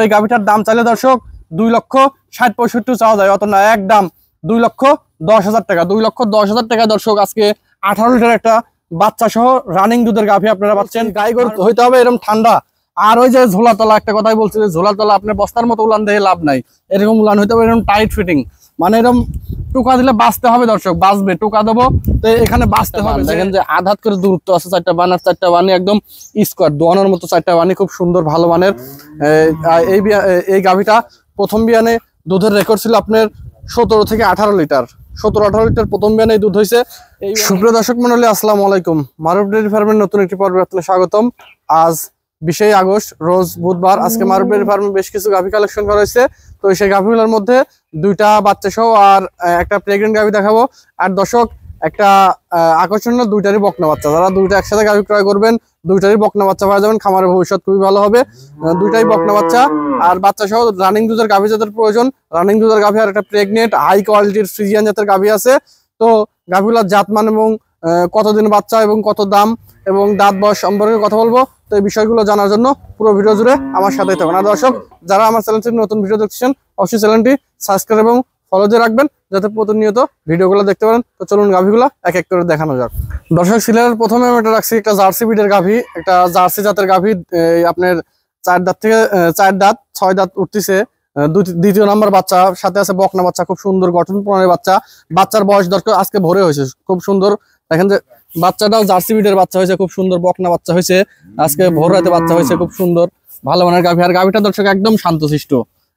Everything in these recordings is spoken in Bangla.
এই গাভিটার দাম চাইলে দর্শক 2,60,65 চাওয়া যায়, অত না একদম 2,10,000 টাকা। 2,10,000 টাকা দর্শক আজকে 18 লিটার একটা বাচ্চা সহ রানিং দুধের গাভি আপনারা পাচ্ছেন। গাই গরু হইতে হবে এরকম ঠান্ডা, আর ওই যে ঝোলাতলা একটা কথাই বলছি যে ঝোলাতলা আপনার বস্তার মতো উলান দিয়ে লাভ নাই, এরকম উলান হইতে হবে এরকম টাইট ফিটিং, মানে এরকম টুকা দিলে বাঁচতে হবে দর্শক, বাঁচবে টুকা দেবো তো এখানে বাঁচতে হবে। দেখেন যে আধাত করে দূরত্ব আছে, 4টা বান আর 4টা বানি একদম স্কোয়ার দোয়ানোর মতো 4টা বানি, খুব সুন্দর ভালো মানের। এই গাভিটা প্রথম বিয়ানে দুধের রেকর্ড ছিল আপনার 17 থেকে 18 লিটার, 17-18 লিটার প্রথম বিয়ানে দুধ হয়েছে। এই সুপ্রিয় দর্শক মন্ডলী আসসালামু আলাইকুম, মারুফ ডেইরি ফার্মের নতুন একটি পর্বে আপনাদের স্বাগতম। আজ 20 আগস্ট রোজ বুধবার। আজকে মারুফ ডেইরি ফার্মে বেশ কিছু গাভি কালেকশন করা হয়েছে। তো সেই গাভিগুলোর মধ্যে 2টা বাচ্চা সহ আর একটা প্রেগনেন্ট গাভি দেখাবো। আর দর্শক একটা আকর্ষণীয় 2টারই বকনা বাচ্চা, যারা 2টা একসাথে গাভি ক্রয় করবেন 2টারই বকনা বাচ্চা পাওয়া যাবেন, খামারের ভবিষ্যৎ খুবই ভালো হবে। 2টাই বকনা বাচ্চা আর বাচ্চা সহ রানিং দুধের গাভি যাদের প্রয়োজন, রানিং দুধের গাভি আর একটা প্রেগনেন্ট হাই কোয়ালিটির ফ্রিজিয়ান জাতের গাভি আছে। তো গাভিগুলোর জাতমান এবং কতদিন বাচ্চা এবং কত দাম এবং দাঁত বয়স সম্পর্কে কথা বলবো। তো এই বিষয়গুলো জানার জন্য পুরো ভিডিও জুড়ে আমার সাথেই থাকুন। আর দর্শক যারা আমার চ্যানেলটি নতুন ভিডিও দেখছেন অবশ্যই চ্যানেলটি সাবস্ক্রাইব এবং ফলো দিয়ে রাখবেন যাতে প্রতিনিয়ত ভিডিওগুলো দেখতে পারেন। তো চলুন গাভিগুলো এক এক করে দেখানো যাক। দর্শক সিলের প্রথমে আমি এটা রাখছি একটা জার্সি বিডের গাভি, একটা জার্সি জাতের গাভি, আপনার 4 দাঁত থেকে 4 দাঁত 6 দাঁত উঠতেছে, দ্বিতীয় নাম্বার বাচ্চা, সাথে আছে বকনা বাচ্চা, খুব সুন্দর গঠন প্রণের বাচ্চা। বাচ্চার বয়স দর্শক আজকে ভোরে হয়েছে, খুব সুন্দর। দেখেন যে বাচ্চাটাও জার্সি বিডের বাচ্চা হয়েছে, খুব সুন্দর বকনা বাচ্চা হয়েছে, আজকে ভোর রাতে বাচ্চা হয়েছে, খুব সুন্দর ভালো মানের গাভি। আর গাভিটা দর্শক একদম শান্তশিষ্ট,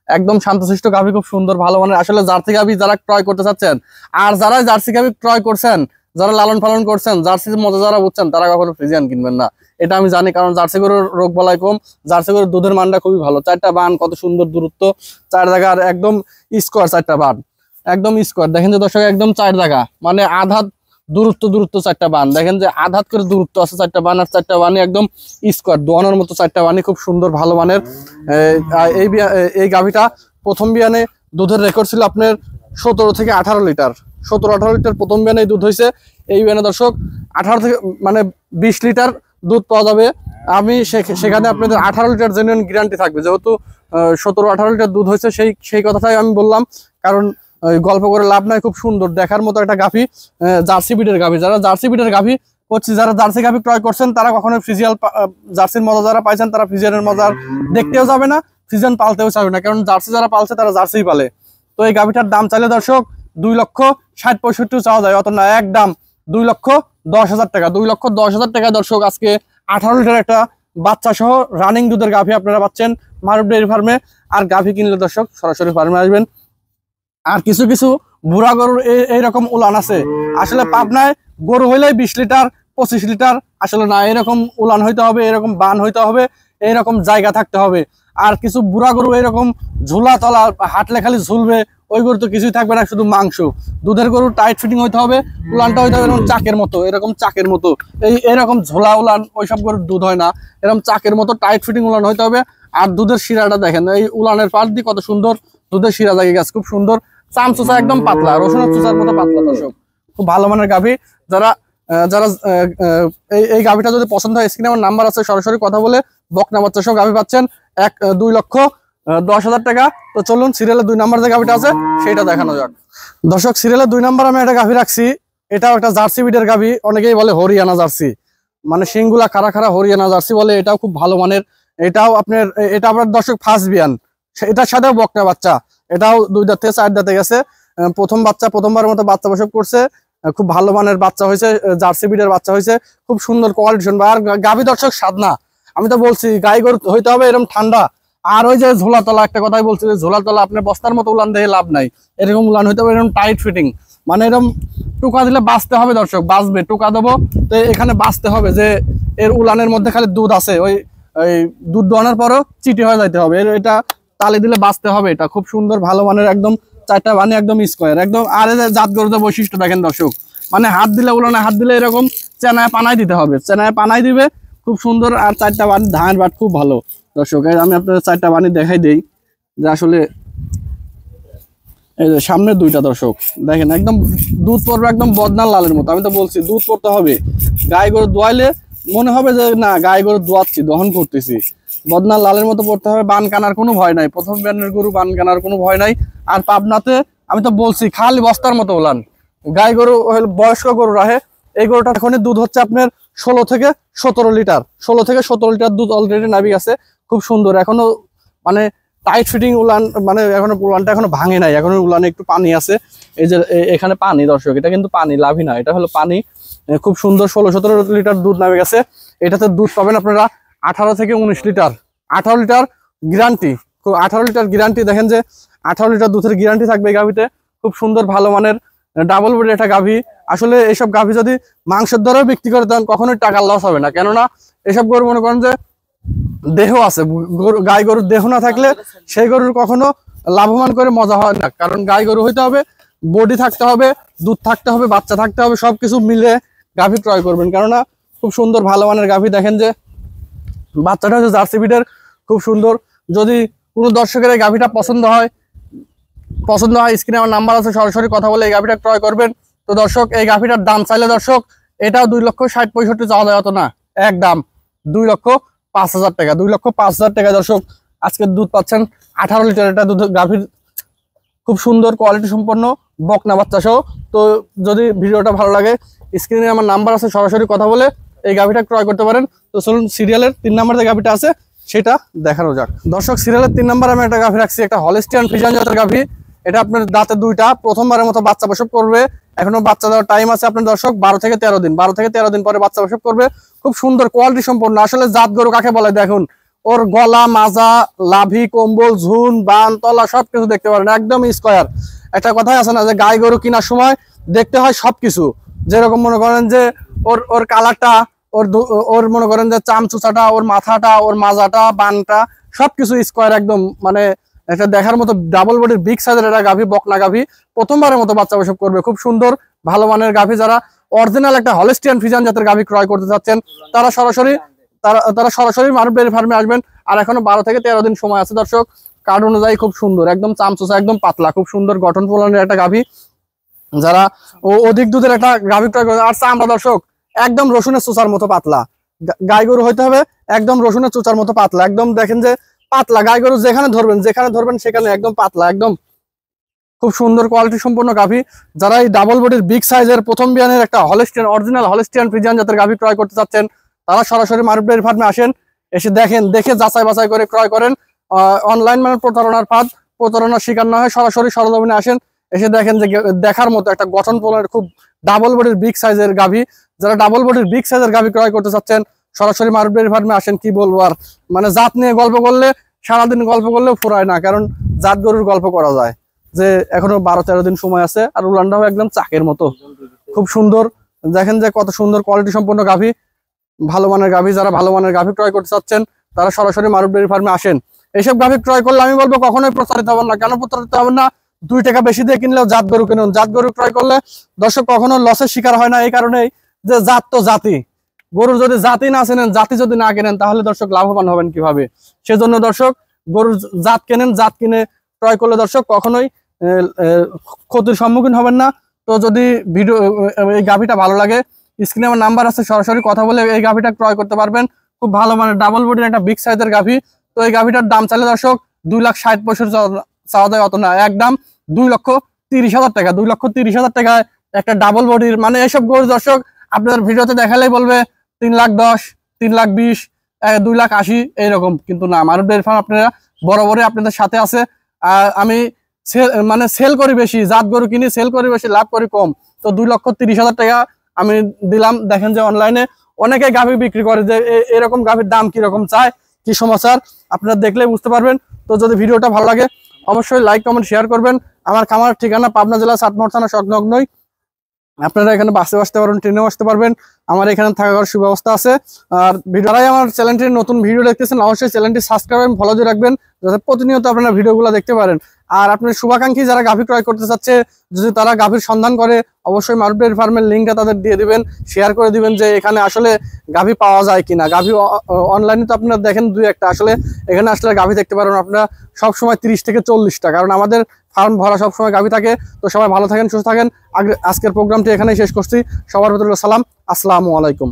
একদম শান্তশিষ্ট গাভি, খুব সুন্দর ভালো মানের। আসলে জার্সি গাভি যারা ক্রয় করতে চাচ্ছেন আর যারা জার্সি গাভি ক্রয় করছেন, যারা লালন পালন করছেন, জার্সির মজা যারা বুঝছেন, তারা কখনো ফ্রিজিয়ান কিনবেন না, এটা আমি জানি। কারণ জার্সি গরুর রোগ বলাই কম, জার্সি গরুর দুধের মানটা খুবই ভালো। 4টা বান, কত সুন্দর দূরত্ব, 4 জায়গার একদম স্কোয়ার, 4টা বান একদম স্কোয়ার। দেখেন যে দর্শক একদম 4 জায়গা, মানে আধাত দূরত্ব 4টা বান, দেখেন যে আধাত করে দূরত্ব আছে, 4টা বান আর 4টা বানি একদম স্কোয়ার দোয়ানোর মতো 4টা বানি, খুব সুন্দর ভালো মানের। এই গাভিটা প্রথম বিয়ানে দুধের রেকর্ড ছিল আপনার 17 থেকে 18 লিটার, 17-18 লিটার প্রথম বিয়ানে দুধ হয়েছে। এই বিয়ানে দর্শক 18 থেকে মানে 20 লিটার দুধ পাওয়া যাবে। আমি সেখানে আপনাদের 18 লিটার জেনুইন গ্যারান্টি থাকবে, যেহেতু 17-18 লিটার দুধ হয়েছে সেই কথাটাই আমি বললাম, কারণ গল্প করে লাভ নাই। খুব সুন্দর দেখার মতো একটা গাভি, জার্সি বিডের গাভি। যারা জার্সি বিডের গাভি করছি, যারা জার্সি গাভি ক্রয় করছেন, তারা কখনো ফ্রিজিয়াল জার্সির মজা যারা পাইছেন তারা ফ্রিজিয়ানের মজা দেখতেও যাবে না, ফ্রিজিয়ান পালতেও চাবে না, কারণ জার্সি যারা পালছে তারা জার্সি পালে। তো এই গাভিটার দাম চাইলে দর্শক 2,60,65 চাওয়া যায়, অত না একদম 2,10,000 টাকা। 2,10,000 টাকা দর্শক আজকে 18 লিটার একটা বাচ্চা সহ রানিং দুধের গাভি আপনারা পাচ্ছেন মারুফ ডেইরি ফার্মে। আর গাভি কিনলে দর্শক সরাসরি ফার্মে আসবেন। আর কিছু কিছু বুড়া গরুর এইরকম উলান আছে, আসলে পাবনায় গরু হইলেই 20 লিটার 25 লিটার, আসলে না, এরকম উলান হইতে হবে, এরকম বান হইতে হবে, এইরকম জায়গা থাকতে হবে। আর কিছু বুড়া গরু এরকম ঝুলা তলা হাঁটলে খালি ঝুলবে, ওই গরু তো কিছুই থাকবে না, শুধু মাংস। দুধের গরু টাইট ফিটিং হইতে হবে, উলানটা হইতে হবে এরকম চাকের মতো, এরকম চাকের মতো, এরকম ঝোলা উলান ওইসব গরুর দুধ হয় না, এরকম চাকের মতো টাইট ফিটিং উলান হইতে হবে। আর দুধের শিরাটা দেখেন, এই উলানের পাশ দিয়ে কত সুন্দর দুধের শিরা জায়গা গেছে, খুব সুন্দর। চাম চোচা একদম পাতলা, রসুনের চোচার মতো পাতলা দর্শক, খুব ভালো মানের গাভি। যারা এই গাভিটা যদি পছন্দ হয়, স্ক্রিনে আমার নাম্বার আছে, সরাসরি কথা বলে বকনা বাচ্চা সহ গাভি পাচ্ছেন 2,10,000 টাকা। তো চলুন সিরিয়ালের 2 নাম্বার যে গাভিটা আছে সেটা দেখানো যাক। দর্শক সিরিয়ালের 2 নাম্বার আমি একটা গাভি রাখছি, এটাও একটা জার্সি বিডের গাভি, অনেকেই বলে হরিয়ানা জার্সি, মানে শিংগুলা খাড়া খাড়া হরিয়ানা জার্সি বলে, এটাও খুব ভালো মানের। এটাও আপনার দর্শক ফার্স্ট বিয়ান, এটার সাথেও বকনা বাচ্চা, এটাও 2 দাঁত থেকে 4 দাঁতে গেছে, প্রথম বাচ্চা, প্রথমবারের মতো বাচ্চা প্রসব করছে, খুব ভালো মানের বাচ্চা হয়েছে, জার্সি বিডের বাচ্চা হয়েছে, খুব সুন্দর কোয়ালিটি শুনবে। আর গাভি দর্শক সাধনা, আমি তো বলছি গাই গরু হইতে হবে এরকম ঠান্ডা, আর ওই যে ঝোলাতলা একটা কথাই বলছি যে ঝোলাতলা আপনার বস্তার মতো উলান দিয়ে লাভ নাই, এরকম উলান হইতে হবে এরকম টাইট ফিটিং, মানে এরকম টুকা দিলে বাঁচতে হবে দর্শক, বাঁচবে টুকা দেবো তো এখানে বাঁচতে হবে যে এর উলানের মধ্যে খালি দুধ আছে, ওই দুধ দোয়ানোর পরও চিটি হয়ে যাইতে হবে, এটা তালে দিলে বাঁচতে হবে। এটা খুব সুন্দর ভালো মানের, একদম 4টা বানি একদম স্কোয়ার একদম। আর জাত গরুদের বৈশিষ্ট্য দেখেন দর্শক, মানে হাত দিলে উলানে হাত দিলে এরকম চেনায় পানায় দিতে হবে, চেনায় পানায় দিবে, খুব সুন্দর। আর 4টা বানি ধানের বাট খুব ভালো দর্শক। আমি আপনাদের 4টা বানি দেখাই দেই যে আসলে এই যে সামনের 2টা দর্শক দেখেন, একদম দুধ পড়বে একদম বদনার লালের মতো। আমি তো বলছি দুধ পড়তে হবে, গাই গরু দোয়াইলে মনে হবে যে না গাই গরু দোয়াচ্ছি, দহন করতেছি, বদনা লালের মতো পড়তে হবে, বান কানার কোনো ভয় নাই, প্রথম বিয়ানের গরু বান কানার কোনো ভয় নাই। আর পাবনাতে আমি তো বলছি খালি বস্তার মতো ওলান গাই গরু, বয়স্ক গরু রাহে। এই গরুটা এখন দুধ হচ্ছে আপনার 16 থেকে 17 লিটার, 16 থেকে 17 লিটার দুধ অলরেডি নাবি আছে, খুব সুন্দর। এখনো মানে টাইট ফিটিং উলান, মানে এখনো উলানটা এখনো ভাঙে নাই, এখনো উলানে একটু পানি আছে। এই যে এখানে পানি দর্শক, এটা কিন্তু পানি, লাভি না, এটা হলো পানি। খুব সুন্দর 16-17 লিটার দুধ নামে গেছে। এটাতে দুধ পাবেন আপনারা 18 থেকে 19 litre, 18 litre guarantee, 18 litre guarantee. দেখেন যে 18 লিটার দুধের গ্যারান্টি থাকবে এই গাভিতে। খুব সুন্দর ভালো মানের ডাবল বডি একটা গাভি। আসলে এইসব গাভি যদি মাংসের দরেও বিক্রি করে দেন কখনোই টাকার লস হবে না, কেননা এসব গরু মনে করেন যে দেহ আছে, গাই গরুর দেহ না থাকলে সেই গরুর কখনো লাভবান করে মজা হয় না। কারণ গাই গরু হইতে হবে, বডি থাকতে হবে, দুধ থাকতে হবে, বাচ্চা থাকতে হবে, সবকিছু মিলে গাভি ক্রয় করবেন। কেননা খুব সুন্দর ভালো মানের গাভি। দেখেন যে বাচ্চাটা হচ্ছে জার্সি বিটের, খুব সুন্দর। যদি কোনো দর্শকের এই গাভিটা পছন্দ হয় স্ক্রিনে আমার নাম্বার আছে, সরাসরি কথা বলে এই গাভিটা ক্রয় করবেন। তো দর্শক এই গাভিটার দাম চাইলে দর্শক এটাও 2,60,65 চাওয়া যায়, অত না, একদম 2,05,000 টাকা, 2,05,000 টাকা দর্শক আজকে দুধ পাচ্ছেন। 18 লিটার এটা দুধ গাভির, খুব সুন্দর কোয়ালিটি সম্পন্ন বকনা বাচ্চা সহ। তো যদি ভিডিওটা ভালো লাগে স্ক্রিনে আমার নাম্বার আছে, সরাসরি কথা বলে এই গাভিটা ক্রয় করতে পারেন। তো চলুন সিরিয়ালের 3 নম্বর যে গাভিটা আছে সেটা দেখানো যাক। দর্শক সিরিয়ালের 3 নম্বর আমি একটা গাভি রাখছি, একটা হলিস্টিয়ান ফ্রিজিয়ান জাতের গাভি। এটা আপনার দাঁতে 2টা, প্রথমবারের মতো বাচ্চা প্রসব করবে। এখনো বাচ্চা দেওয়ার টাইম আছে আপনার দর্শক 12 থেকে 13 দিন, 12 থেকে 13 দিন পরে বাচ্চা প্রসব করবে। খুব সুন্দর কোয়ালিটি সম্পন্ন। আসলে জাত গরু কাকে বলে দেখুন, ওর গলা, মাজা, লাভি, কম্বল, ঝুন, বান, তলা সবকিছু দেখতে পারেন, একদম স্কয়ার। একটা কথাই আছে না যে গাই গরু কেনার সময় দেখতে হয় সবকিছু, যেরকম মনে করেন যে ওর কালারটা, ওর মনে করেন যে চামচুচাটা, ওর মাথাটা, ওর মাজাটা, বানটা সবকিছু স্কয়ার একদম, মানে এটা দেখার মতো ডাবল বডির বিগ সাইজের একটা গাভি, বকনা গাভি, প্রথমবারের মতো বাচ্চা প্রসব করবে। খুব সুন্দর ভালো মানের গাভি। যারা অরিজিনাল একটা হলিস্টিয়ান ফ্রিজিয়ান জাতের গাভি ক্রয় করতে চাচ্ছেন তারা সরাসরি মারুফ ডেইরি ফার্মে আসবেন। আর এখনো 12 থেকে 13 দিন সময় আছে দর্শক। কার্ড অনুযায়ী খুব সুন্দর, একদম চামচোচা, একদম পাতলা, খুব সুন্দর গঠন প্রণালীর একটা গাভি। যারা অধিক দুধের একটা গাভি ক্রয় করে, আর চামড়া দর্শক একদম রসুনের চোচার মতো পাতলা। গাই গরু হইতে হবে একদম রসুনের চোচার মতো পাতলা, একদম দেখেন যে পাতলা। গাই গরু যেখানে ধরবেন সেখানে একদম পাতলা, একদম খুব সুন্দর কোয়ালিটি সম্পন্ন গাভি। যারা এই ডাবল বডির বিগ সাইজের প্রথম বিয়ানের একটা হলিস্টিয়ান, অরিজিনাল হলিস্টিয়ান ফ্রিজিয়ান জাতের গাভি ক্রয় করতে চাচ্ছেন তারা সরাসরি মারুফ ডেইরি ফার্মে আসেন, এসে দেখেন, দেখে যাচাই বাছাই করে ক্রয় করেন। অনলাইন মানে প্রতারণার শিকার না হয় সরাসরি সরজমিনে আসেন, এসে দেখেন যে দেখার মতো একটা গঠন প্রণালীর খুব ডাবল বডির বিগ সাইজের গাভি। যারা ডাবল বডির বিগ সাইজের গাভি ক্রয় করতে চাচ্ছেন সরাসরি মারুফ ডেইরি ফার্মে আসেন। কি বলবো আর, মানে জাত নিয়ে গল্প করলে সারাদিন গল্প করলেও ফুরায় না, কারণ জাত গরুর গল্প করা যায়। যে এখনো 12-13 দিন সময় আছে। আর উলানটাও একদম চাকের মতো, খুব সুন্দর। দেখেন যে কত সুন্দর কোয়ালিটি সম্পন্ন গাভি, ভালো মানের গাভি। যারা ভালো মানের গাভি ক্রয় করতে চাচ্ছেন তারা সরাসরি মারুফ ডেইরি ফার্মে আসেন। এইসব গাভি ক্রয় করলে আমি বলবো কখনোই প্রতারিত হবেন না। কেন প্রতারিত হবেন না? 2 টাকা বেশি দিয়ে কিনলেও জাত গরু কিনুন। জাত গরু ক্রয় করলে দর্শক কখনো লসের শিকার হয় না, এই কারণেই যে জাত তো জাতি, গরুর যদি জাতি না চেনেন, জাতি যদি না কেনেন তাহলে দর্শক লাভবান হবেন কিভাবে? সেজন্য দর্শক গরুর জাত কেনেন, জাত কিনে ক্রয় করলে দর্শক কখনোই ক্ষতির সম্মুখীন হবেন না। তো যদি এই গাভিটা ভালো লাগে স্ক্রিনে আমার নাম্বার আছে, সরাসরি কথা বলে এই গাভিটা ক্রয় করতে পারবেন। খুব ভালো মানের ডাবল বডির একটা বিগ সাইজের গাভি। তো এই গাভিটার দাম চাইলে দর্শক 2,60,65 চাওয়া যায়, অত না, একদম 2,30,000 টাকা, 2,30,000 টাকায় একটা ডাবল বডির। মানে এইসব গরু দর্শক আপনাদের ভিডিওতে দেখালেই বলবে 3,10,000, 3,20,000, 2,80,000 এইরকম, কিন্তু না, মারুফ ডেইরি ফার্ম আপনারা বরাবরই আপনাদের সাথে আছে। আর আমি সেল করি বেশি, জাত গরু কিনি সেল করি বেশি, লাভ করি কম। তো 2,30,000 টাকা আমি দিলাম। দেখেন যে অনলাইনে অনেকে গাভি বিক্রি করে, যে এরকম গাভির দাম কিরকম চায়, কি সমাচার আপনারা দেখলে বুঝতে পারবেন। তো যদি ভিডিওটা ভালো লাগে অবশ্যই লাইক, কমেন্ট, শেয়ার করবেন। আমার খামার ঠিকানা পাবনা জেলা চাটমোহর থানা সংলগ্নই। আপনারা এখানে বাসে আসতে পারবেন, ট্রেনেও আসতে পারবেন, আমার এখানে থাকার সুব্যবস্থা আছে। আর যারাই আমার চ্যানেলটির নতুন ভিডিও দেখতেছেন অবশ্যই চ্যানেলটি সাবস্ক্রাইব, ফলো দিয়ে রাখবেন, যাতে প্রতিনিয়ত আপনারা ভিডিওগুলো দেখতে পারেন। আর আপনার শুভাকাঙ্ক্ষী যারা গাভী ক্রয় করতে চাচ্ছে, যদি তারা গাভীর সন্ধান করে অবশ্যই মারুফ ডেইরি ফার্মের লিঙ্কটা তাদের দিয়ে দিবেন, শেয়ার করে দিবেন যে এখানে আসলে গাভী পাওয়া যায় কিনা। গাভী অনলাইনে তো আপনারা দেখেন 2-1টা, আসলে এখানে আসলে গাভী দেখতে পারেন আপনারা সবসময় 30 থেকে 40টা, কারণ আমাদের ফার্ম ভরা সবসময় গাভী থাকে। তো সবাই ভালো থাকেন, সুস্থ থাকেন। আজকের প্রোগ্রামটি এখানেই শেষ করছি। সবার ভিতরে সালাম, আসসালামু আলাইকুম।